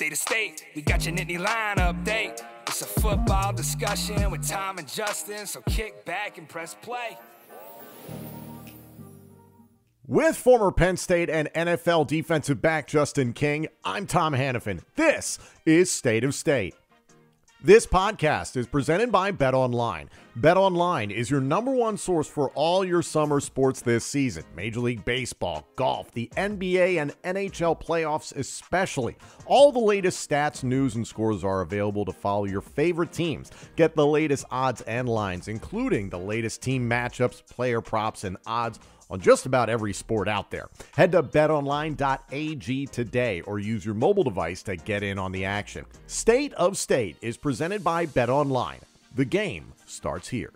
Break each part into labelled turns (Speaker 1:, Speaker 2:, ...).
Speaker 1: State of State, we got your Nittany Line update. It's a football discussion with Tom and Justin, so kick back and press play.
Speaker 2: With former Penn State and NFL defensive back Justin King, I'm Tom Hannifan. This is State of State. This podcast is presented by BetOnline. BetOnline is your #1 source for all your summer sports this season. Major League Baseball, golf, the NBA, and NHL playoffs especially. All the latest stats, news, and scores are available to follow your favorite teams. Get the latest odds and lines, including the latest team matchups, player props, and odds on just about every sport out there. Head to betonline.ag today or use your mobile device to get in on the action. State of State is presented by BetOnline. The game starts here.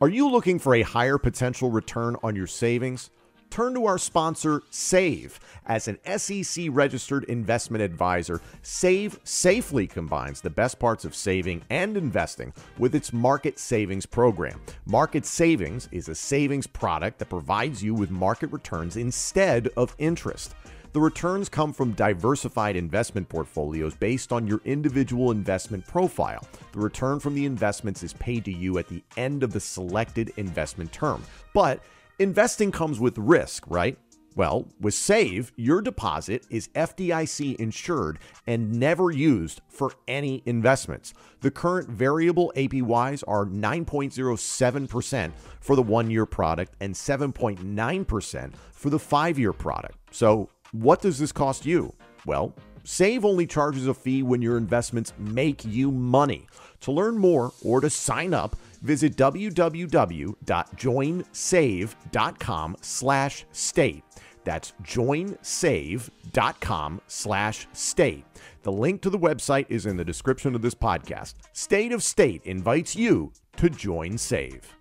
Speaker 2: Are you looking for a higher potential return on your savings? Turn to our sponsor, Save. As an SEC-registered investment advisor, Save safely combines the best parts of saving and investing with its Market Savings program. Market Savings is a savings product that provides you with market returns instead of interest. The returns come from diversified investment portfolios based on your individual investment profile. The return from the investments is paid to you at the end of the selected investment term. But investing comes with risk, right? Well, with Save, your deposit is FDIC insured and never used for any investments. The current variable APYs are 9.07% for the 1-year product and 7.9% for the 5-year product. So what does this cost you? Well, Save only charges a fee when your investments make you money. To learn more or to sign up, visit www.joinsave.com/state. That's joinsave.com/state. The link to the website is in the description of this podcast. State of State invites you to join Save.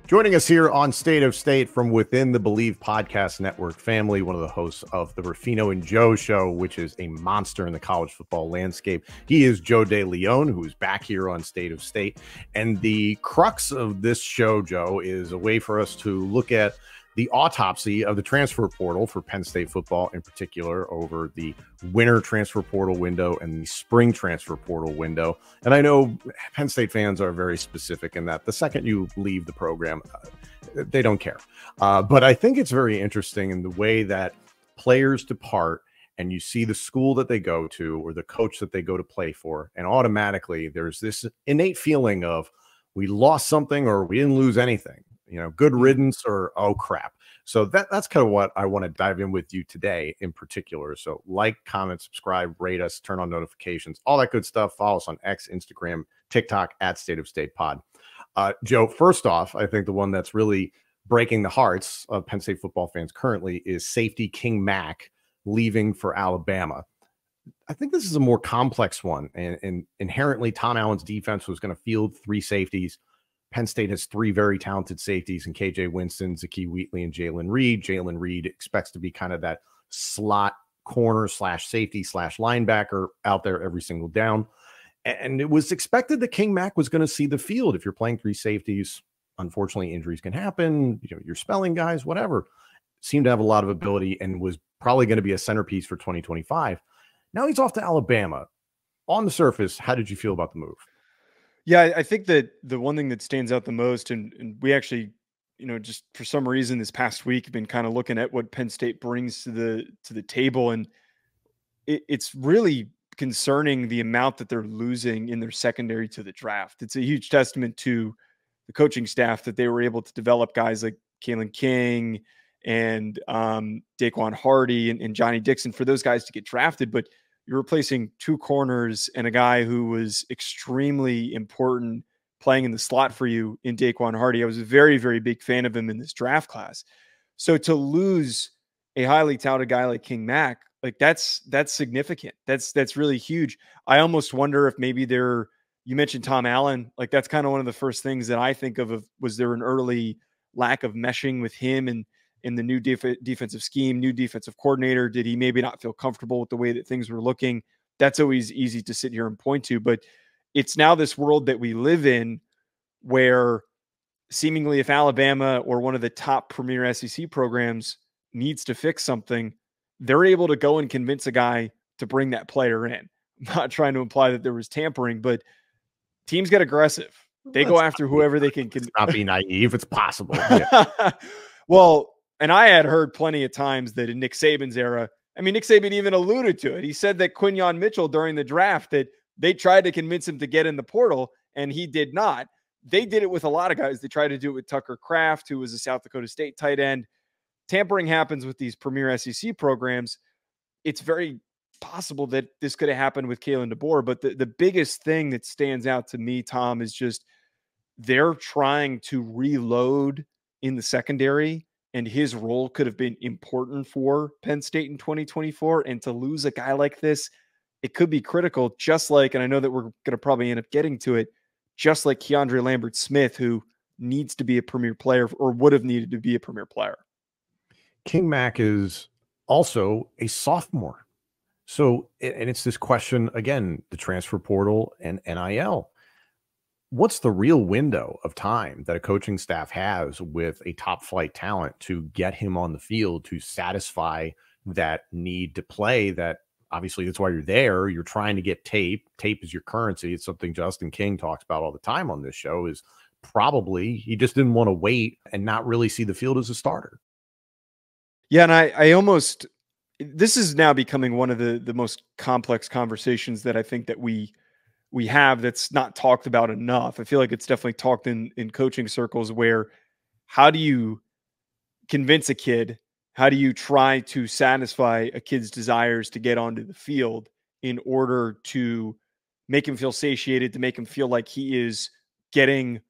Speaker 2: Joining us here on State of State from within the Believe Podcast Network family, one of the hosts of the Ruffino Joe Show, which is a monster in the college football landscape. He is Joe DeLeone, who is back here on State of State. And the crux of this show, Joe, is a way for us to look at the autopsy of the transfer portal for Penn State football in particular over the winter transfer portal window and the spring transfer portal window. And I know Penn State fans are very specific in that the second you leave the program, they don't care. But I think it's very interesting in the way that players depart and you see the school that they go to or the coach that they go to play for. And automatically there's this innate feeling of we lost something or we didn't lose anything. You know, good riddance or, oh, crap. So that's kind of what I want to dive in with you today in particular. So like, comment, subscribe, rate us, turn on notifications, all that good stuff. Follow us on X, Instagram, TikTok at State of State Pod. Joe, first off, I think the one that's really breaking the hearts of Penn State football fans currently is safety King Mack leaving for Alabama. I think this is a more complex one. And inherently, Tom Allen's defense was going to field 3 safeties. Penn State has 3 very talented safeties in KJ Winston, Zakee Wheatley, and Jalen Reed. Jalen Reed expects to be kind of that slot corner / safety / linebacker out there every single down. And it was expected that King Mack was going to see the field. If you're playing 3 safeties, unfortunately, injuries can happen. You know, you're spelling guys, whatever. Seemed to have a lot of ability and was probably going to be a centerpiece for 2025. Now he's off to Alabama. On the surface, how did you feel about the move?
Speaker 3: Yeah, I think that the one thing that stands out the most, and we actually, you know, just for some reason this past week have been kind of looking at what Penn State brings to the table, and it's really concerning the amount that they're losing in their secondary to the draft. It's a huge testament to the coaching staff that they were able to develop guys like Kalen King and Daquan Hardy and Johnny Dixon for those guys to get drafted, but you're replacing 2 corners and a guy who was extremely important playing in the slot for you in Daquan Hardy. I was a very, very big fan of him in this draft class. So to lose a highly touted guy like King Mack, like that's significant. That's really huge. I almost wonder if maybe you mentioned Tom Allen, like that's kind of one of the first things that I think of was there an early lack of meshing with him and in the new defensive scheme, new defensive coordinator? Did he maybe not feel comfortable with the way that things were looking? That's always easy to sit here and point to, but it's now this world that we live in where seemingly if Alabama or one of the top premier SEC programs needs to fix something, they're able to go and convince a guy to bring that player in. I'm not trying to imply that there was tampering, but teams get aggressive. They go after whoever they can.
Speaker 2: Let's not be naive. It's possible. Yeah.
Speaker 3: Well, and I had heard plenty of times that in Nick Saban's era, I mean, Nick Saban even alluded to it. He said that Quinyon Mitchell during the draft, that they tried to convince him to get in the portal, and he did not. They did it with a lot of guys. They tried to do it with Tucker Kraft, who was a South Dakota State tight end. Tampering happens with these premier SEC programs. It's very possible that this could have happened with Kalen DeBoer, but the biggest thing that stands out to me, Tom, is just they're trying to reload in the secondary, and his role could have been important for Penn State in 2024. And to lose a guy like this, it could be critical, just like, and I know that we're going to probably end up getting to it, just like KeAndre Lambert-Smith, who needs to be a premier player or would have needed to be a premier player.
Speaker 2: King Mack is also a sophomore. So, and it's this question, again, the transfer portal and NIL. What's the real window of time that a coaching staff has with a top flight talent to get him on the field to satisfy that need to play? That obviously that's why you're there. You're trying to get tape. Tape is your currency. It's something Justin King talks about all the time on this show. Is probably he just didn't want to wait and not really see the field as a starter.
Speaker 3: Yeah, and I almost, this is now becoming one of the most complex conversations that I think that we have that's not talked about enough. I feel like it's definitely talked in coaching circles, where how do you convince a kid? How do you try to satisfy a kid's desires to get onto the field in order to make him feel satiated, to make him feel like he is getting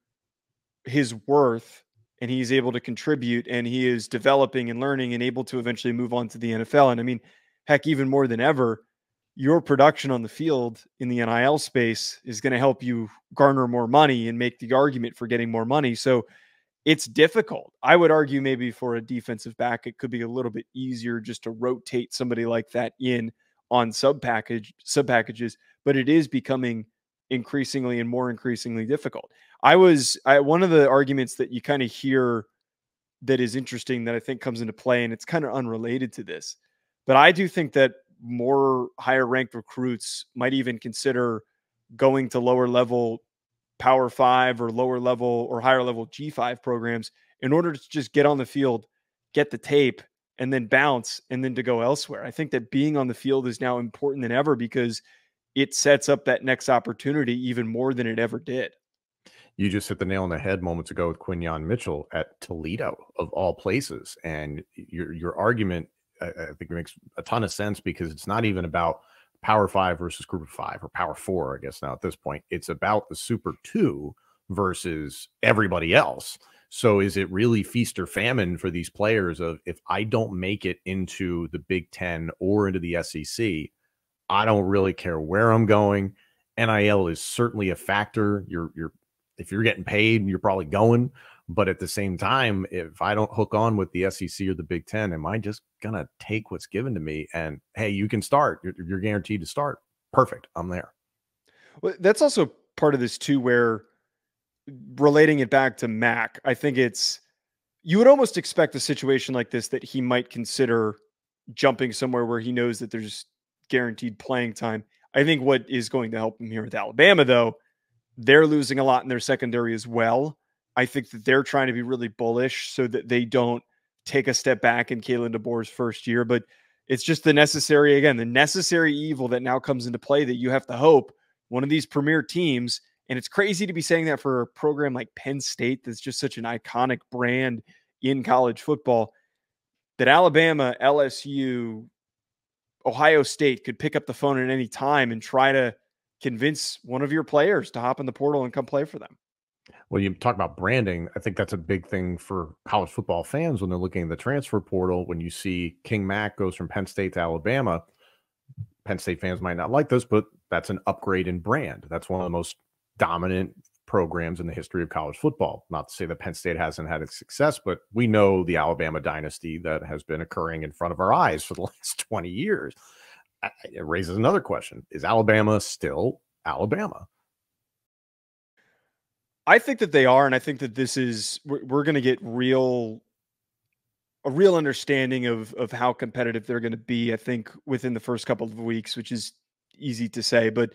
Speaker 3: his worth and he's able to contribute and he is developing and learning and able to eventually move on to the NFL? And I mean, heck, even more than ever, your production on the field in the NIL space is going to help you garner more money and make the argument for getting more money. So it's difficult. I would argue maybe for a defensive back, it could be a little bit easier just to rotate somebody like that in on sub packages, but it is becoming increasingly difficult. One of the arguments that you kind of hear that is interesting that I think comes into play, and it's kind of unrelated to this, but I do think that more higher ranked recruits might even consider going to lower level Power 5 or lower level or higher level G5 programs in order to just get on the field, get the tape, and then bounce, and then to go elsewhere. I think that being on the field is now important than ever because it sets up that next opportunity even more than it ever did.
Speaker 2: You just hit the nail on the head moments ago with Quinyon Mitchell at Toledo, of all places. And your argument, I think, makes a ton of sense, because it's not even about Power 5 versus Group of 5 or Power 4, I guess now at this point. It's about the Super 2 versus everybody else. So is it really feast or famine for these players of, if I don't make it into the Big Ten or into the SEC, I don't really care where I'm going. NIL is certainly a factor. If you're getting paid, you're probably going. But at the same time, if I don't hook on with the SEC or the Big Ten, am I just going to take what's given to me? And hey, you can start. You're guaranteed to start. Perfect. I'm there.
Speaker 3: Well, that's also part of this too, where relating it back to Mack, I think you would almost expect a situation like this that he might consider jumping somewhere where he knows that there's guaranteed playing time. I think what is going to help him here with Alabama, though, they're losing a lot in their secondary as well. I think that they're trying to be really bullish so that they don't take a step back in Kalen DeBoer's first year. But it's just the necessary evil that now comes into play, that you have to hope one of these premier teams, and it's crazy to be saying that for a program like Penn State that's just such an iconic brand in college football, that Alabama, LSU, Ohio State could pick up the phone at any time and try to convince one of your players to hop in the portal and come play for them.
Speaker 2: Well, you talk about branding. I think that's a big thing for college football fans when they're looking at the transfer portal. When you see King Mack goes from Penn State to Alabama, Penn State fans might not like this, but that's an upgrade in brand. That's one of the most dominant programs in the history of college football. Not to say that Penn State hasn't had its success, but we know the Alabama dynasty that has been occurring in front of our eyes for the last 20 years. It raises another question. Is Alabama still Alabama?
Speaker 3: I think that they are, and I think that this is, we're going to get real a real understanding of how competitive they're going to be, I think, within the first couple of weeks, which is easy to say, but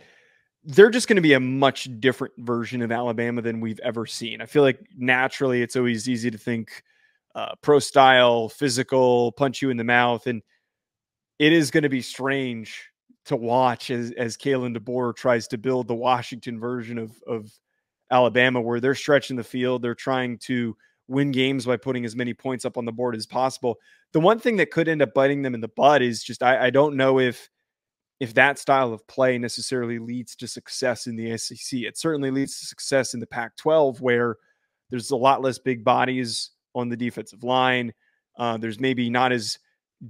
Speaker 3: they're just going to be a much different version of Alabama than we've ever seen. I feel like naturally it's always easy to think pro style, physical, punch you in the mouth. And it is going to be strange to watch as Kalen DeBoer tries to build the Washington version of Alabama, where they're stretching the field. They're trying to win games by putting as many points up on the board as possible. The one thing that could end up biting them in the butt is just, I don't know if that style of play necessarily leads to success in the SEC. It certainly leads to success in the Pac-12, where there's a lot less big bodies on the defensive line. There's maybe not as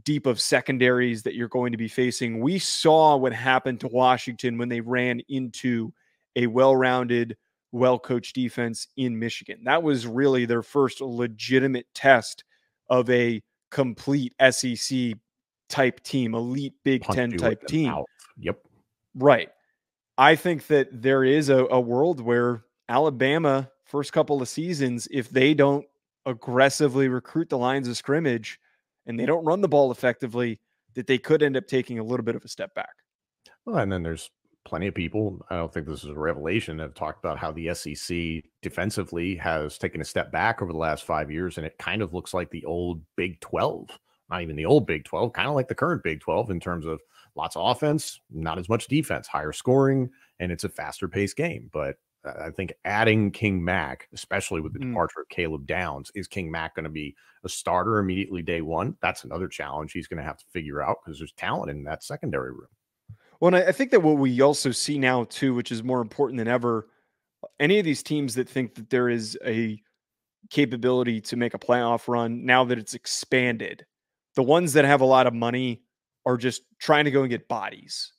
Speaker 3: deep of secondaries that you're going to be facing. We saw what happened to Washington when they ran into a well-rounded, well-coached defense in Michigan. That was really their first legitimate test of a complete SEC type team, elite Big Ten type team.
Speaker 2: Yep.
Speaker 3: Right. I think that there is a world where Alabama, first couple of seasons, if they don't aggressively recruit the lines of scrimmage and they don't run the ball effectively, that they could end up taking a little bit of a step back.
Speaker 2: Well, and then there's plenty of people, I don't think this is a revelation, have talked about how the SEC defensively has taken a step back over the last 5 years, and it kind of looks like the old Big 12. Not even the old Big 12, kind of like the current Big 12 in terms of lots of offense, not as much defense, higher scoring, and it's a faster paced game. But I think adding King Mack, especially with the departure of Caleb Downs, is King Mack going to be a starter immediately day one? That's another challenge he's going to have to figure out, because there's talent in that secondary room.
Speaker 3: Well, and I think that what we also see now too, which is more important than ever, any of these teams that think that there is a capability to make a playoff run now that it's expanded, the ones that have a lot of money are just trying to go and get bodies.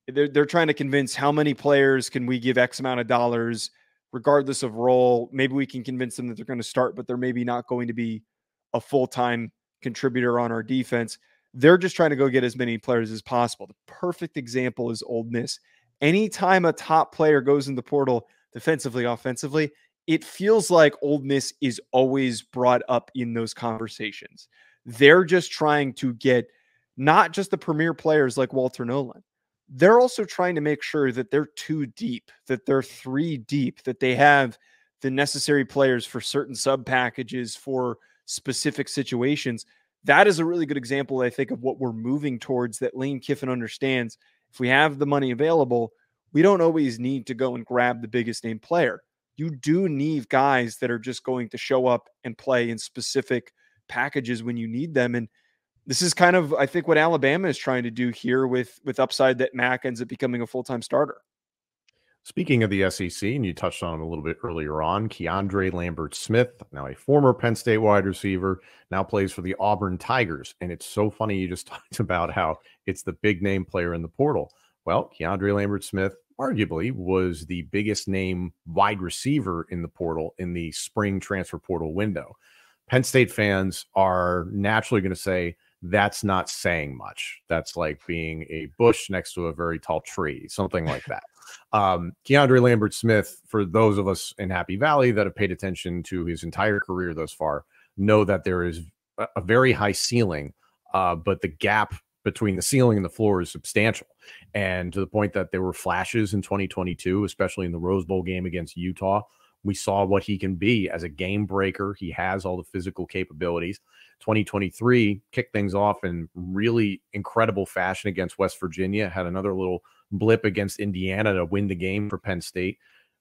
Speaker 3: They're trying to convince, how many players can we give X amount of dollars, regardless of role. Maybe we can convince them that they're going to start, but they're maybe not going to be a full-time contributor on our defense. They're just trying to go get as many players as possible. The perfect example is Ole Miss. Anytime a top player goes in the portal, defensively, offensively, it feels like Ole Miss is always brought up in those conversations. They're just trying to get not just the premier players like Walter Nolan. They're also trying to make sure that they're 2 deep, that they're 3 deep, that they have the necessary players for certain sub packages for specific situations. That is a really good example, I think, of what we're moving towards, that Lane Kiffin understands. If we have the money available, we don't always need to go and grab the biggest name player. You do need guys that are just going to show up and play in specific packages when you need them. And this is kind of, I think, what Alabama is trying to do here with upside, that Mack ends up becoming a full-time starter.
Speaker 2: Speaking of the SEC, and you touched on him a little bit earlier on, KeAndre Lambert-Smith, now a former Penn State wide receiver, now plays for the Auburn Tigers. And it's so funny you just talked about how it's the big name player in the portal. Well, KeAndre Lambert-Smith arguably was the biggest name wide receiver in the portal in the spring transfer portal window. Penn State fans are naturally going to say, that's not saying much. That's like being a bush next to a very tall tree, something like that. KeAndre Lambert-Smith, for those of us in Happy Valley that have paid attention to his entire career thus far, know that there is a very high ceiling, but the gap between the ceiling and the floor is substantial. And to the point that there were flashes in 2022, especially in the Rose Bowl game against Utah. We saw what he can be as a game breaker. He has all the physical capabilities. 2023 kicked things off in really incredible fashion against West Virginia, had another little blip against Indiana to win the game for Penn State.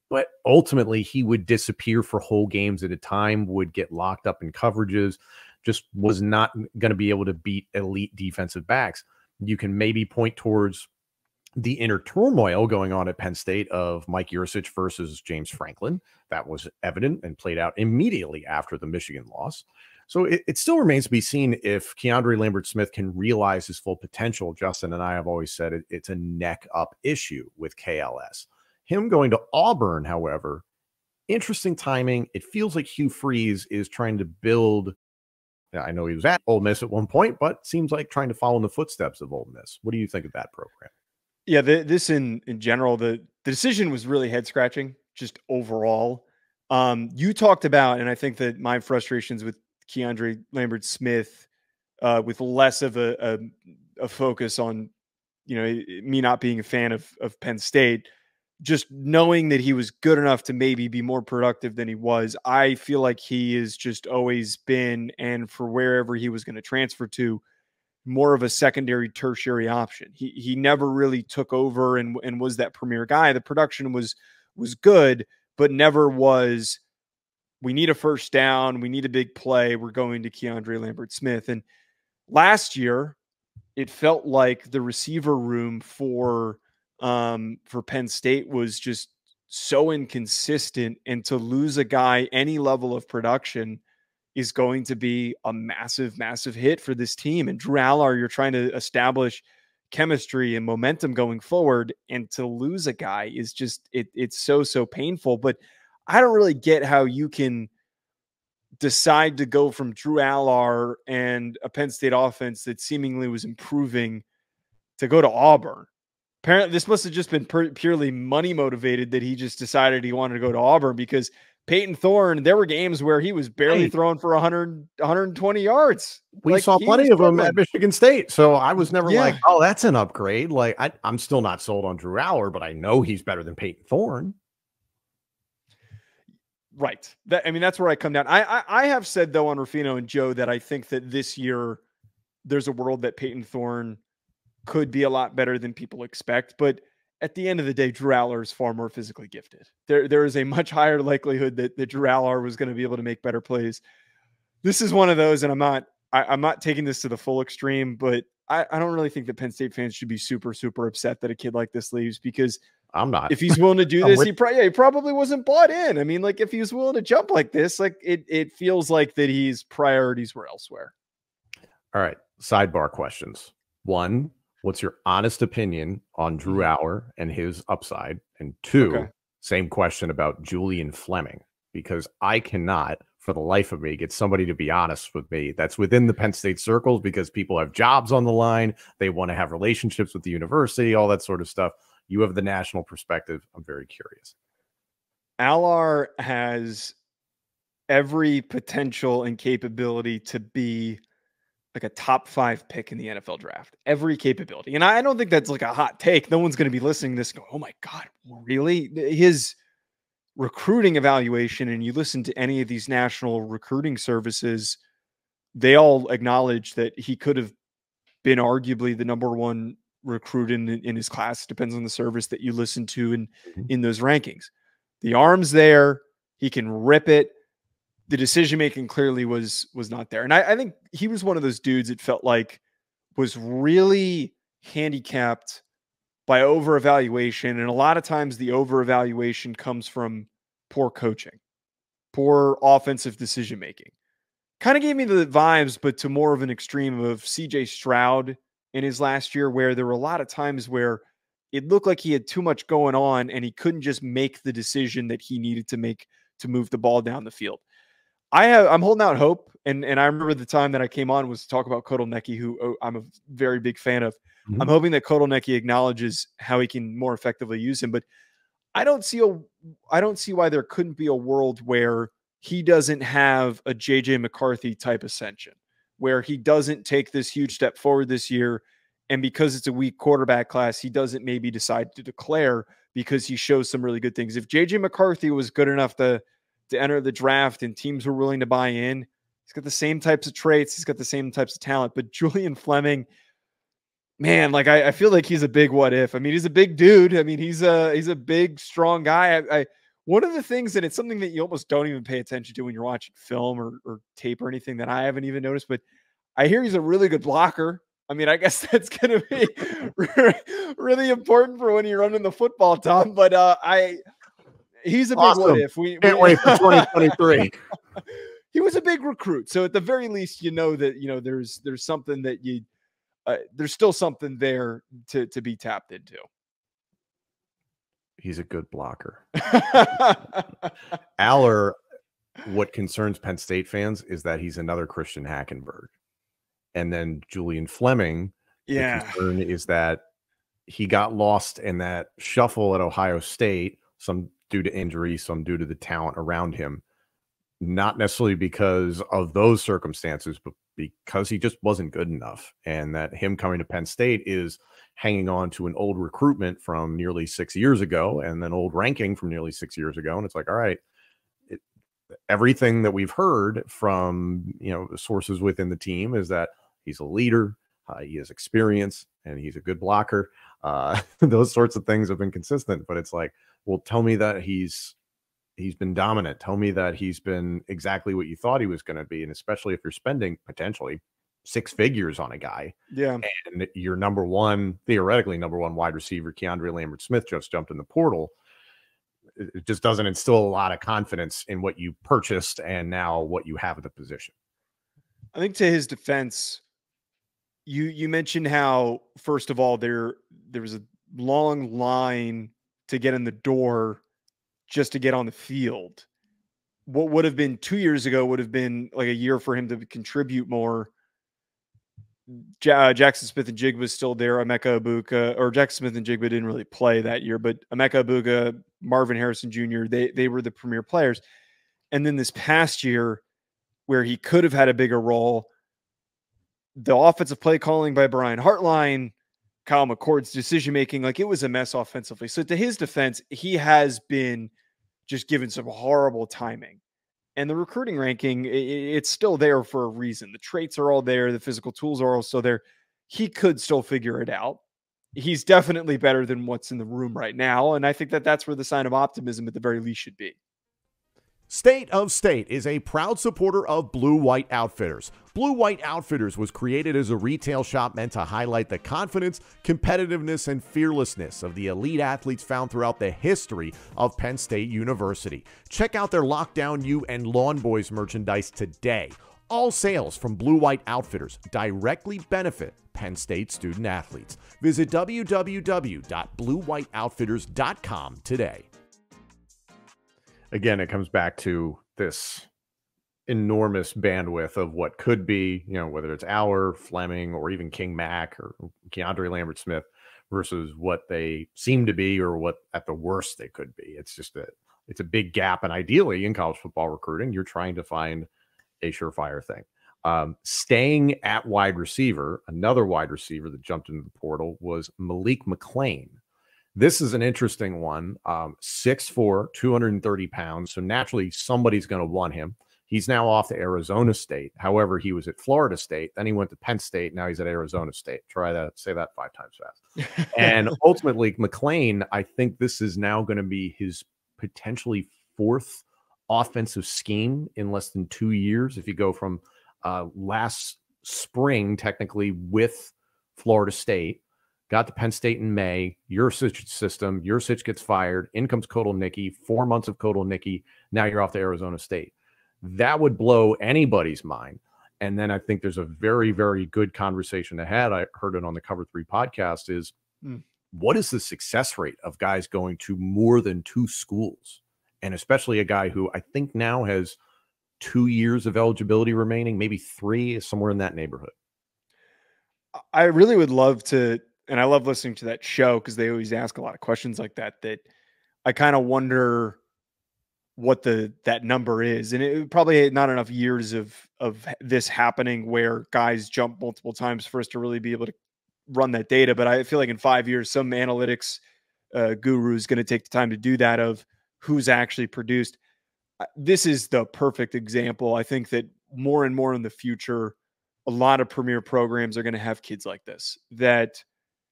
Speaker 2: But ultimately, he would disappear for whole games at a time, would get locked up in coverages, just was not going to be able to beat elite defensive backs. You can maybe point towards the inner turmoil going on at Penn State of Mike Yurcich versus James Franklin. That was evident and played out immediately after the Michigan loss. So it still remains to be seen if KeAndre Lambert-Smith can realize his full potential. Justin and I have always said it's a neck up issue with KLS. Him going to Auburn, however, interesting timing. It feels like Hugh Freeze is trying to build. I know he was at Ole Miss at one point, but seems like trying to follow in the footsteps of Ole Miss. What do you think of that program?
Speaker 3: Yeah, this in general, the decision was really head scratching, just overall. You talked about, and I think that my frustrations with KeAndre Lambert-Smith with less of a focus on, me not being a fan of Penn State, just knowing that he was good enough to maybe be more productive than he was. I feel like he has just always been, and for wherever he was going to transfer to, more of a secondary, tertiary option. He never really took over and was that premier guy. The production was good, but never was, we need a first down, we need a big play, we're going to KeAndre Lambert-Smith. And last year, it felt like the receiver room for Penn State was just so inconsistent, and to lose a guy any level of production is going to be a massive, massive hit for this team. And Drew Allar, you're trying to establish chemistry and momentum going forward, and to lose a guy is just, it's so painful. But I don't really get how you can decide to go from Drew Allar and a Penn State offense that seemingly was improving to go to Auburn. Apparently, this must have just been purely money motivated, that he just decided he wanted to go to Auburn, because Peyton Thorne, there were games where he was barely throwing for 120 yards.
Speaker 2: We saw plenty of them at Michigan State. So I was never like, oh, that's an upgrade. Like, I'm still not sold on Drew Allar, but I know he's better than Peyton Thorne.
Speaker 3: Right. That's where I come down. I have said, though, on Ruffino and Joe, that I think that this year there's a world that Peyton Thorne could be a lot better than people expect. But at the end of the day, Drew Allar is far more physically gifted. There is a much higher likelihood that Drew Allar was going to be able to make better plays. This is one of those, and I'm not taking this to the full extreme, but I don't really think that Penn State fans should be super, super upset that a kid like this leaves, because
Speaker 2: I'm not.
Speaker 3: If he's willing to do this, he probably wasn't bought in. I mean, like, if he was willing to jump like this, like, it feels like that his priorities were elsewhere.
Speaker 2: All right. Sidebar questions. One, what's your honest opinion on Drew Allar and his upside? And two, same question about Julian Fleming, because I cannot, for the life of me, get somebody to be honest with me that's within the Penn State circles, because people have jobs on the line. They want to have relationships with the university, all that sort of stuff. You have the national perspective. I'm very curious.
Speaker 3: Allar has every potential and capability to be like a top 5 pick in the NFL draft. Every capability. And I don't think that's like a hot take. No one's going to be listening to this going, oh my God, really? His recruiting evaluation, and you listen to any of these national recruiting services, they all acknowledge that he could have been arguably the #1 recruit in his class. Depends on the service that you listen to in those rankings. The arm's there. He can rip it. The decision-making clearly was not there. And I think he was one of those dudes, it felt like, was really handicapped by over-evaluation. And a lot of times the over-evaluation comes from poor coaching, poor offensive decision-making. Kind of gave me the vibes, but to more of an extreme, of CJ Stroud in his last year, where there were a lot of times where it looked like he had too much going on and he couldn't just make the decision that he needed to make to move the ball down the field. I'm holding out hope. And I remember the time that I came on was to talk about Kotelnicki, who I'm a very big fan of. I'm hoping that Kotelnicki acknowledges how he can more effectively use him, but I don't see why there couldn't be a world where he doesn't have a JJ McCarthy type ascension, where he doesn't take this huge step forward this year, and because it's a weak quarterback class, he doesn't maybe decide to declare, because he shows some really good things. If JJ McCarthy was good enough to enter the draft and teams were willing to buy in, he's got the same types of traits, he's got the same types of talent. But Julian Fleming, man, like, I feel like he's a big what if. I mean, he's a big dude. I mean, he's a big, strong guy. One of the things, and it's something that you almost don't even pay attention to when you're watching film or tape or anything, that I haven't even noticed, but I hear he's a really good blocker. I mean, I guess that's going to be really important for when you're running the football, Tom. But he's a big what if. We
Speaker 2: can't wait for 2023.
Speaker 3: He was a big recruit, so at the very least, that there's something that there's still something there to be tapped into.
Speaker 2: He's a good blocker. Allar, what concerns Penn State fans is that he's another Christian Hackenberg. And then Julian Fleming, the concern is that he got lost in that shuffle at Ohio State, some due to injury, some due to the talent around him. Not necessarily because of those circumstances, but because he just wasn't good enough. And that him coming to Penn State is hanging on to an old recruitment from nearly 6 years ago and then old ranking from nearly 6 years ago. And it's like, all right, everything that we've heard from, sources within the team is that he's a leader, he has experience, and he's a good blocker. Those sorts of things have been consistent, but it's like, well, tell me that he's been dominant. Tell me that he's been exactly what you thought he was going to be. And especially if you're spending potentially 6 figures on a guy.
Speaker 3: Yeah.
Speaker 2: And your theoretically number one wide receiver, KeAndre Lambert-Smith, just jumped in the portal. It just doesn't instill a lot of confidence in what you purchased and now what you have at the position.
Speaker 3: I think to his defense, you mentioned how, first of all, there was a long line to get in the door just to get on the field. What would have been 2 years ago would have been like a year for him to contribute more. Jackson Smith and Jigba was still there. Emeka Egbuka, or Jackson Smith and Jigba didn't really play that year, but Emeka Egbuka, Marvin Harrison Jr., they were the premier players. And then this past year, where he could have had a bigger role, the offensive play calling by Brian Hartline, Kyle McCord's decision-making, like it was a mess offensively. So to his defense, he has been just given some horrible timing. And the recruiting ranking, it's still there for a reason. The traits are all there. The physical tools are also there. He could still figure it out. He's definitely better than what's in the room right now. And I think that that's where the sign of optimism at the very least should be.
Speaker 2: State of State is a proud supporter of Blue White Outfitters. Blue White Outfitters was created as a retail shop meant to highlight the confidence, competitiveness, and fearlessness of the elite athletes found throughout the history of Penn State University. Check out their Lockdown U and Lawn Boys merchandise today. All sales from Blue White Outfitters directly benefit Penn State student athletes. Visit www.bluewhiteoutfitters.com today. Again, it comes back to this enormous bandwidth of what could be, whether it's Allar, Fleming, or even King Mack or KeAndre Lambert-Smith versus what they seem to be or what at the worst they could be. It's just it's a big gap. And ideally in college football recruiting, you're trying to find a surefire thing. Staying at wide receiver, another wide receiver that jumped into the portal was Malik McLean. This is an interesting one. 6'4", 230 pounds. So naturally, somebody's going to want him. He's now off to Arizona State. However, he was at Florida State. Then he went to Penn State. Now he's at Arizona State. Say that 5 times fast. And ultimately, McLean, I think this is now going to be his potentially 4th offensive scheme in less than 2 years. If you go from last spring, technically with Florida State, got to Penn State in May, Yurcich system, Yurcich gets fired, in comes Kotelnicki, 4 months of Kotelnicki, now you're off to Arizona State. That would blow anybody's mind. And then I think there's a very, very good conversation ahead. I heard it on the Cover 3 podcast is, what is the success rate of guys going to more than 2 schools? And especially a guy who I think now has 2 years of eligibility remaining, maybe 3, somewhere in that neighborhood.
Speaker 3: I really would love to, and I love listening to that show because they always ask a lot of questions like that I kind of wonder what that number is. And it probably not enough years of this happening where guys jump multiple times for us to really be able to run that data. But I feel like in 5 years, some analytics guru is going to take the time to do that of who's actually produced. This is the perfect example. I think that more and more in the future, a lot of premier programs are going to have kids like this that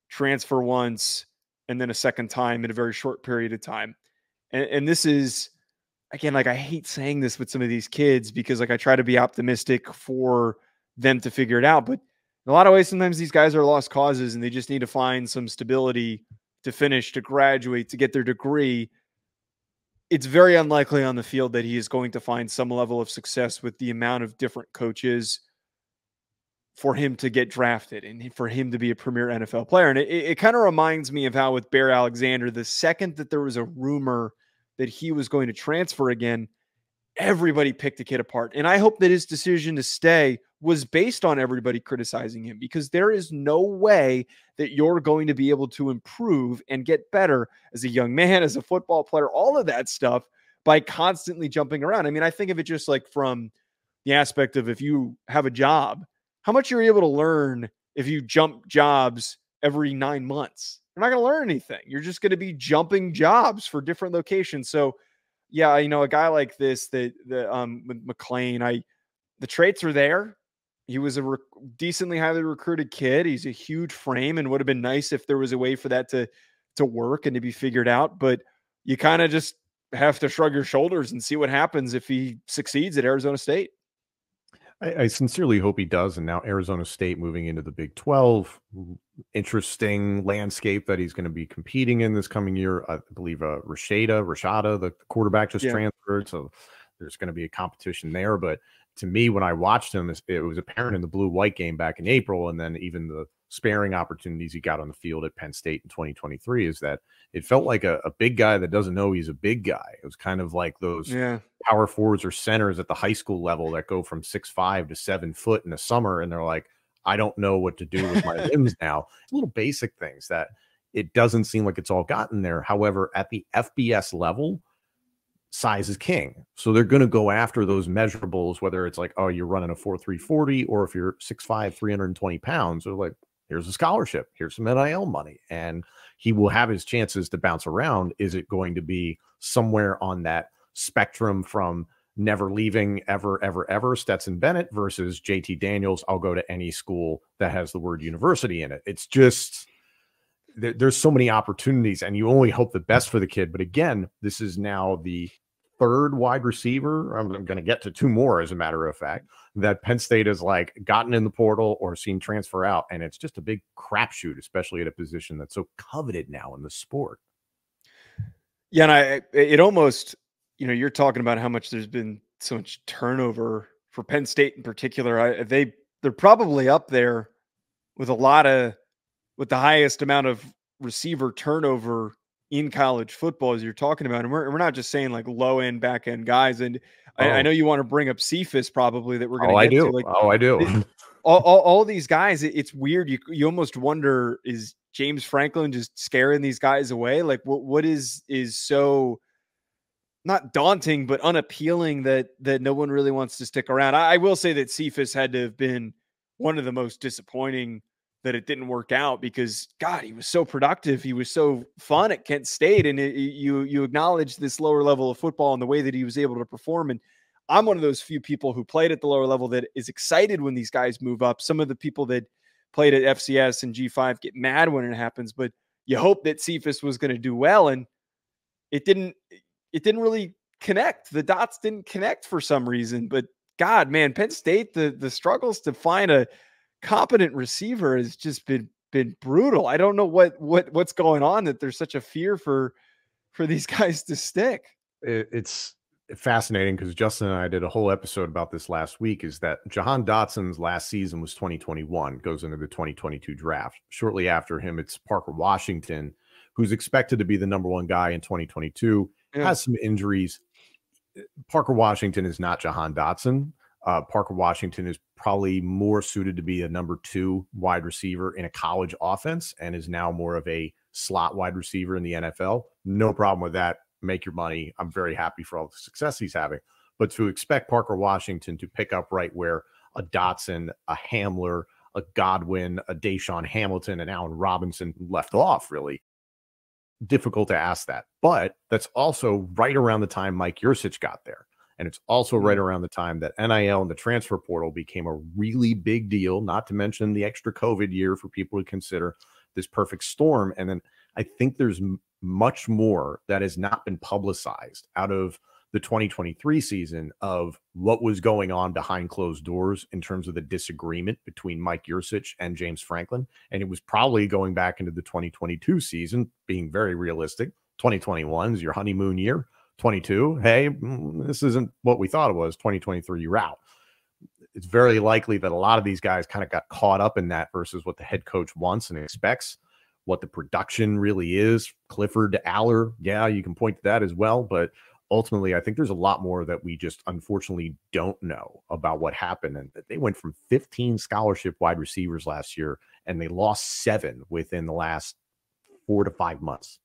Speaker 3: transfer once and then a second time in a very short period of time. And this is, again, like I hate saying this with some of these kids because like I try to be optimistic for them to figure it out. But in a lot of ways, sometimes these guys are lost causes and they just need to find some stability to finish, to graduate, to get their degree. It's very unlikely on the field that he is going to find some level of success with the amount of different coaches for him to get drafted and for him to be a premier NFL player. And it kind of reminds me of how with Bear Alexander, the second that there was a rumor that he was going to transfer again, everybody picked the kid apart. And I hope that his decision to stay was based on everybody criticizing him, because there is no way that you're going to be able to improve and get better as a young man, as a football player, all of that stuff by constantly jumping around. I mean, I think of it just like from the aspect of if you have a job how much you're able to learn if you jump jobs every 9 months. You're not going to learn anything. You're just going to be jumping jobs for different locations. So yeah, a guy like this, with McLean, the traits are there. He was a decently highly recruited kid. He's a huge frame, and would have been nice if there was a way for that to work and to be figured out. But you kind of just have to shrug your shoulders and see what happens if he succeeds at Arizona State.
Speaker 2: I sincerely hope he does. And now Arizona State moving into the Big 12, interesting landscape that he's going to be competing in this coming year. I believe Rashada, the quarterback, just transferred. So there's going to be a competition there. But to me, when I watched him, it was apparent in the blue-white game back in April, and then even the sparing opportunities he got on the field at Penn State in 2023, is that it felt like a big guy that doesn't know he's a big guy. It was kind of like those power forwards or centers at the high school level that go from 6'5" to 7 foot in the summer, and they're like, I don't know what to do with my limbs now. Little basic things that it doesn't seem like it's all gotten there. However, at the FBS level, size is king. So they're going to go after those measurables, whether it's like, oh, you're running a 4.3 40, or if you're 6'5", 320 pounds, they're like, here's a scholarship, here's some NIL money, and he will have his chances to bounce around. Is it going to be somewhere on that spectrum from never leaving ever Stetson Bennett versus JT Daniels, I'll go to any school that has the word university in it? It's just, there's so many opportunities, and you only hope the best for the kid. But again, this is now the third wide receiver. I'm going to get to two more, as a matter of fact, that Penn State has like gotten in the portal or seen transfer out. And it's just a big crapshoot, especially at a position that's so coveted now in the sport.
Speaker 3: Yeah. And it almost, you're talking about how much there's been so much turnover for Penn State in particular. They're probably up there with with the highest amount of receiver turnover in college football, as you're talking about. And we're not just saying like low end, back end guys. And I know you want to bring up Cephas probably, that we're going to get to. Like,
Speaker 2: I do.
Speaker 3: All these guys, it's weird. You almost wonder, is James Franklin just scaring these guys away? Like what is so not daunting, but unappealing that no one really wants to stick around? I will say that Cephas had to have been one of the most disappointing that it didn't work out, because God, he was so productive. He was so fun at Kent State. And you acknowledge this lower level of football and the way that he was able to perform. And I'm one of those few people who played at the lower level that is excited when these guys move up. Some of the people that played at FCS and G5 get mad when it happens, but you hope that Cephas was going to do well. And it didn't really connect. The dots didn't connect for some reason. But God, man, Penn State, the struggles to find a competent receiver has just been brutal. I don't know what's going on, that there's such a fear for these guys to stick.
Speaker 2: It's fascinating, because Justin and I did a whole episode about this last week, is that Jahan Dotson's last season was 2021, goes into the 2022 draft. Shortly after him, it's Parker Washington, who's expected to be the #1 guy in 2022, has some injuries. Parker Washington is not Jahan Dotson. Parker Washington is probably more suited to be a #2 wide receiver in a college offense, and is now more of a slot wide receiver in the NFL. No problem with that. Make your money. I'm very happy for all the success he's having. But to expect Parker Washington to pick up right where a Dotson, a Hamler, a Godwin, a Deshaun Hamilton, and Allen Robinson left off, really difficult to ask that. But that's also right around the time Mike Yurcich got there. And it's also right around the time that NIL and the transfer portal became a really big deal, not to mention the extra COVID year for people to consider this perfect storm. And then I think there's much more that has not been publicized out of the 2023 season of what was going on behind closed doors in terms of the disagreement between Mike Yurcich and James Franklin. And it was probably going back into the 2022 season, being very realistic. 2021 is your honeymoon year. 22, hey, this isn't what we thought it was. 2023, you're out. It's very likely that a lot of these guys kind of got caught up in that versus what the head coach wants and expects, what the production really is. Clifford to Allar, yeah, you can point to that as well. But ultimately, I think there's a lot more that we just unfortunately don't know about what happened. And they went from 15 scholarship wide receivers last year, and they lost 7 within the last 4 to 5 months.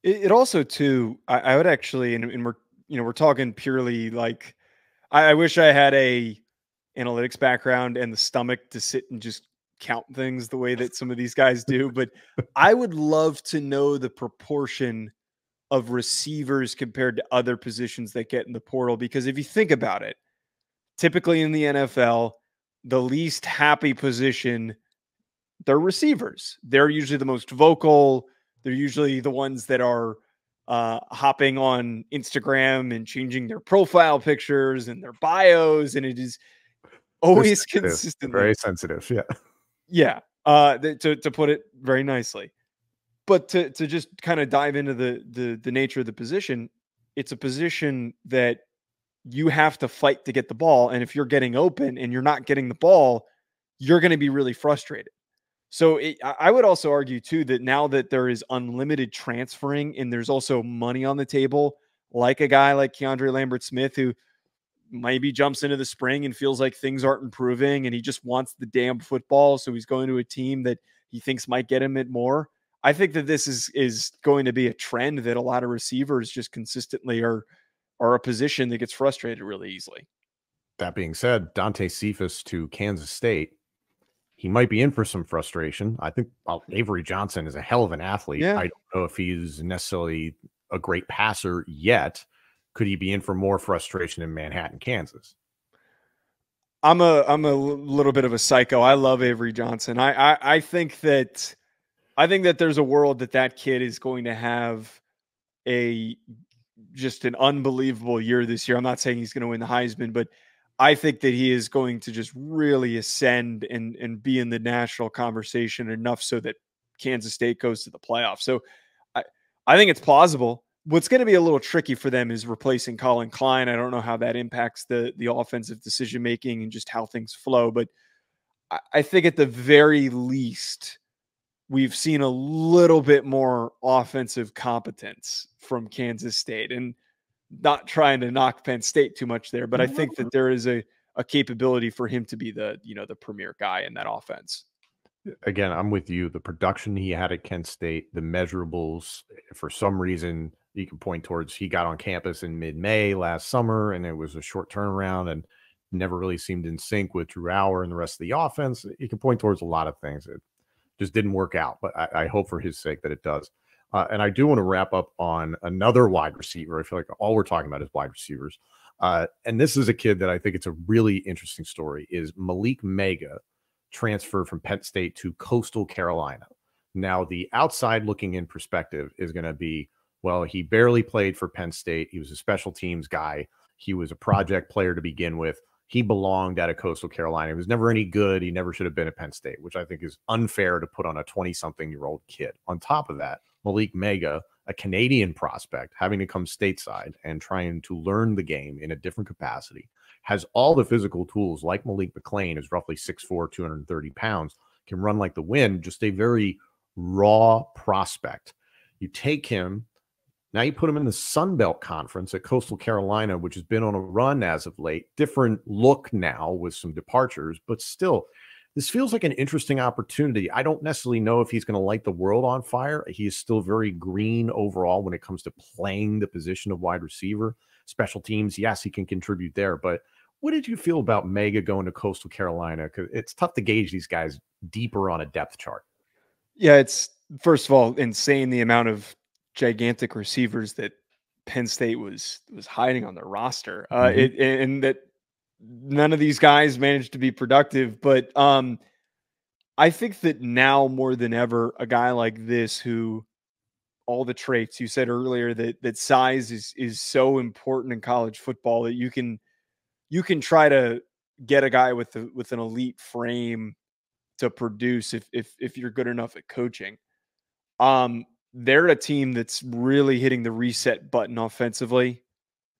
Speaker 3: It also too, I would actually, and we're talking purely like, I wish I had a analytics background and the stomach to sit and just count things the way that some of these guys do. But I would love to know the proportion of receivers compared to other positions that get in the portal. Because if you think about it, typically in the NFL, the least happy position, they're receivers. They're usually the most vocal. They're usually the ones that are hopping on Instagram and changing their profile pictures and their bios. And it is always consistently
Speaker 2: very sensitive. Yeah.
Speaker 3: Yeah. To put it very nicely. But to just kind of dive into the nature of the position, it's a position that you have to fight to get the ball. And if you're getting open and you're not getting the ball, you're going to be really frustrated. So I would also argue too, that now that there is unlimited transferring and there's also money on the table, like a guy like KeAndre Lambert-Smith, who maybe jumps into the spring and feels like things aren't improving and he just wants the damn football. So he's going to a team that he thinks might get him it more. I think that this is going to be a trend that a lot of receivers just consistently are a position that gets frustrated really easily.
Speaker 2: That being said, Dante Cephas to Kansas State, he might be in for some frustration. I think Avery Johnson is a hell of an athlete.
Speaker 3: Yeah.
Speaker 2: I don't know if he's necessarily a great passer yet. Could he be in for more frustration in Manhattan, Kansas?
Speaker 3: I'm a little bit of a psycho. I love Avery Johnson. I think that there's a world that kid is going to have just an unbelievable year this year. I'm not saying he's going to win the Heisman, but I think that he is going to just really ascend and be in the national conversation enough so that Kansas State goes to the playoffs. So I think it's plausible. What's going to be a little tricky for them is replacing Colin Klein. I don't know how that impacts the offensive decision-making and just how things flow. But I think at the very least, we've seen a little bit more offensive competence from Kansas State. And not trying to knock Penn State too much there, but I think that there is a capability for him to be the premier guy in that offense.
Speaker 2: Again, I'm with you. The production he had at Kent State, the measurables, for some reason, you can point towards he got on campus in mid-May last summer, and it was a short turnaround and never really seemed in sync with Drew Allar and the rest of the offense. You can point towards a lot of things. It just didn't work out, but I hope for his sake that it does. And I do want to wrap up on another wide receiver. I feel like all we're talking about is wide receivers. And this is a kid that I think it's a really interesting story, is Malik Mega, transfer from Penn State to Coastal Carolina. Now, the outside looking in perspective is going to be, well, he barely played for Penn State. He was a special teams guy. He was a project player to begin with. He belonged at a Coastal Carolina. He was never any good. He never should have been at Penn State, which I think is unfair to put on a 20-something-year-old kid. On top of that, Malik Mega, a Canadian prospect, having to come stateside and trying to learn the game in a different capacity, has all the physical tools like Malik McClain, is roughly 6'4", 230 pounds, can run like the wind, just a very raw prospect. You take him, now you put him in the Sun Belt Conference at Coastal Carolina, which has been on a run as of late. Different look now with some departures, but still, this feels like an interesting opportunity. I don't necessarily know if he's going to light the world on fire. He is still very green overall when it comes to playing the position of wide receiver. Special teams, yes, he can contribute there. But what did you feel about Mega going to Coastal Carolina? Because it's tough to gauge these guys deeper on a depth chart.
Speaker 3: Yeah, it's, first of all, insane the amount of gigantic receivers that Penn State was hiding on their roster. And that none of these guys managed to be productive. But I think that now more than ever, a guy like this, who all the traits you said earlier, that size is so important in college football, that you can try to get a guy with an elite frame to produce if you're good enough at coaching. They're a team that's really hitting the reset button offensively,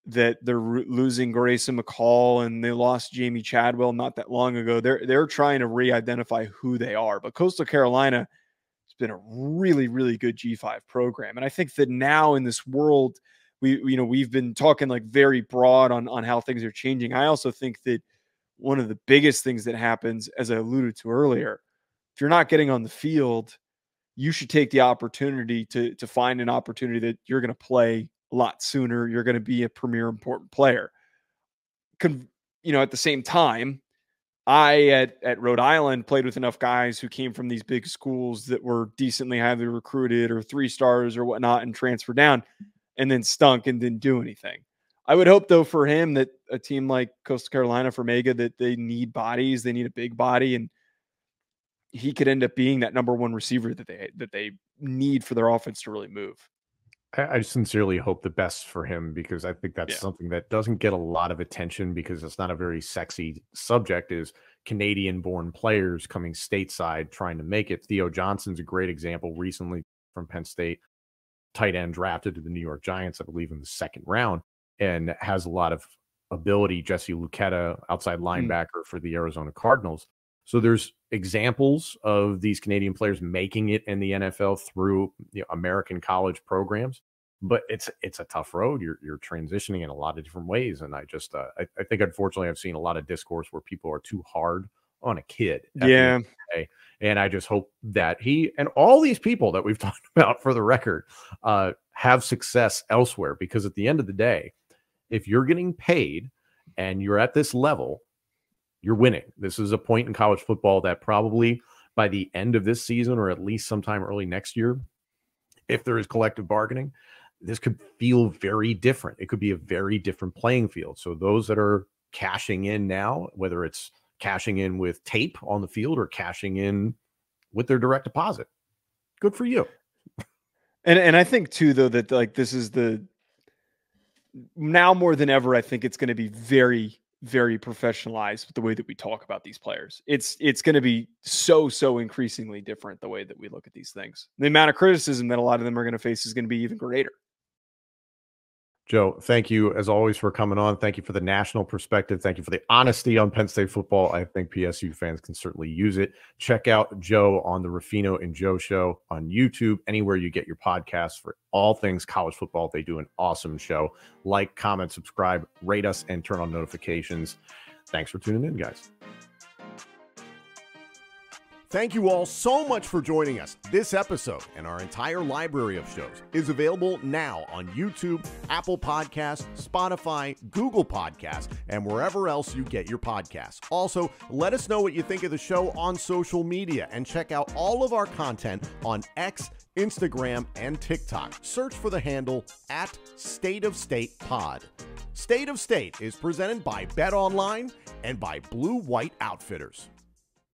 Speaker 3: that they're losing Grayson McCall and they lost Jamie Chadwell not that long ago. They're trying to re-identify who they are. But Coastal Carolina has been a really, really good G5 program. And I think that now in this world, we've been talking like very broad on how things are changing. I also think that one of the biggest things that happens, as I alluded to earlier, if you're not getting on the field, you should take the opportunity to find an opportunity that you're going to play a lot sooner. You're going to be a premier important player. At the same time, at Rhode Island played with enough guys who came from these big schools that were decently highly recruited or 3 stars or whatnot and transferred down and then stunk and didn't do anything. I would hope, though, for him that a team like Coastal Carolina for Mega, that they need bodies, they need a big body, and he could end up being that number 1 receiver that they need for their offense to really move.
Speaker 2: I sincerely hope the best for him, because I think that's something that doesn't get a lot of attention because it's not a very sexy subject, is Canadian-born players coming stateside trying to make it. Theo Johnson's a great example recently from Penn State, tight end drafted to the New York Giants, I believe, in the 2nd round, and has a lot of ability. Jesse Luketa, outside linebacker for the Arizona Cardinals. So there's examples of these Canadian players making it in the NFL through American college programs, but it's a tough road. You're transitioning in a lot of different ways, and I just I think unfortunately I've seen a lot of discourse where people are too hard on a kid.
Speaker 3: Yeah,
Speaker 2: and I just hope that he and all these people that we've talked about, for the record, have success elsewhere, because at the end of the day, if you're getting paid and you're at this level, you're winning. This is a point in college football that probably by the end of this season, or at least sometime early next year, if there is collective bargaining, this could feel very different. It could be a very different playing field. So those that are cashing in now, whether it's cashing in with tape on the field or cashing in with their direct deposit, good for you.
Speaker 3: And I think too, though, that like this is now more than ever, I think it's going to be very, very professionalized with the way that we talk about these players. It's going to be so increasingly different the way that we look at these things. The amount of criticism that a lot of them are going to face is going to be even greater.
Speaker 2: Joe, thank you as always for coming on. Thank you for the national perspective. Thank you for the honesty on Penn State football. I think PSU fans can certainly use it. Check out Joe on the Ruffino and Joe Show on YouTube, anywhere you get your podcasts for all things college football. They do an awesome show. Like, comment, subscribe, rate us, and turn on notifications. Thanks for tuning in, guys. Thank you all so much for joining us. This episode and our entire library of shows is available now on YouTube, Apple Podcasts, Spotify, Google Podcasts, and wherever else you get your podcasts. Also, let us know what you think of the show on social media, and check out all of our content on X, Instagram, and TikTok. Search for the handle @StateOfStatePod. State of State is presented by Bet Online and by Blue White Outfitters.